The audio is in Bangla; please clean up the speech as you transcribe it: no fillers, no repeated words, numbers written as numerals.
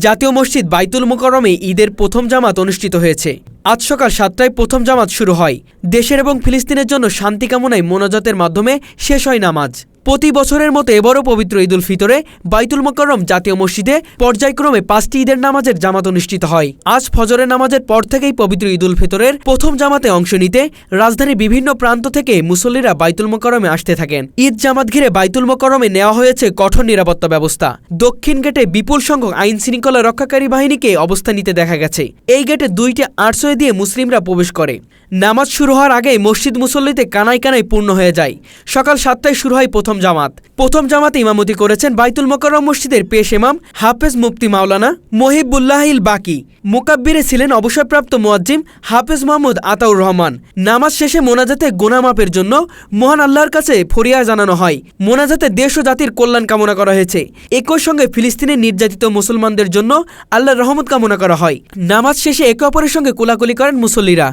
জাতীয় মসজিদ বাইতুল মুকাররমে ঈদের প্রথম জামাত অনুষ্ঠিত হয়েছে। আজ সকাল 7টায় প্রথম জামাত শুরু হয়। দেশের এবং ফিলিস্তিনের জন্য শান্তি কামনায় মোনাজাতের মাধ্যমে শেষ হয় নামাজ। প্রতি বছরের মতো এবারও পবিত্র ঈদ উল ফিতরে বাইতুল মুকাররম জাতীয় মসজিদে পর্যায়ক্রমে 5টি ঈদের নামাজের জামাত অনুষ্ঠিত হয়। আজ ফজরের নামাজের পর থেকেই পবিত্র ঈদ উল ফিতরের প্রথম জামাতে অংশ নিতে রাজধানীর বিভিন্ন প্রান্ত থেকে মুসল্লিরা বাইতুল মুকাররমে আসতে থাকেন। ঈদ জামাত ঘিরে বাইতুল মুকাররমে নেওয়া হয়েছে কঠোর নিরাপত্তা ব্যবস্থা। দক্ষিণ গেটে বিপুল সংখ্যক আইন শৃঙ্খলা রক্ষাকারী বাহিনীকে অবস্থান নিতে দেখা গেছে। এই গেটে 2টি আর্চওয়ে দিয়ে মুসলিমরা প্রবেশ করে। নামাজ শুরু হওয়ার আগেই মসজিদ মুসল্লিতে কানায় কানায় পূর্ণ হয়ে যায়। সকাল 7টায় শুরু হয় প্রথম জামাত। প্রথম জামাতে ইমামতি করেছেন বাইতুল মুকাররম মসজিদের পেশ ইমাম হাফেজ মুফতি মাওলানা মহিবুল্লাহিল বাকি। মুকাব্বিরে ছিলেন অবসরপ্রাপ্ত মুয়াজ্জিম হাফেজ মোহাম্মদ আতাউর রহমান। নামাজ শেষে মোনাজাতে গুনাহ মাফের জন্য মহান আল্লাহর কাছে ফরিয়াদ জানানো হয়। মোনাজাতে দেশ ও জাতির কল্যাণ কামনা করা হয়েছে। একই সঙ্গে ফিলিস্তিনের নির্যাতিত মুসলমানদের জন্য আল্লাহর রহমত কামনা করা হয়। নামাজ শেষে একে অপরের সঙ্গে কোলাকুলি করেন মুসল্লিরা।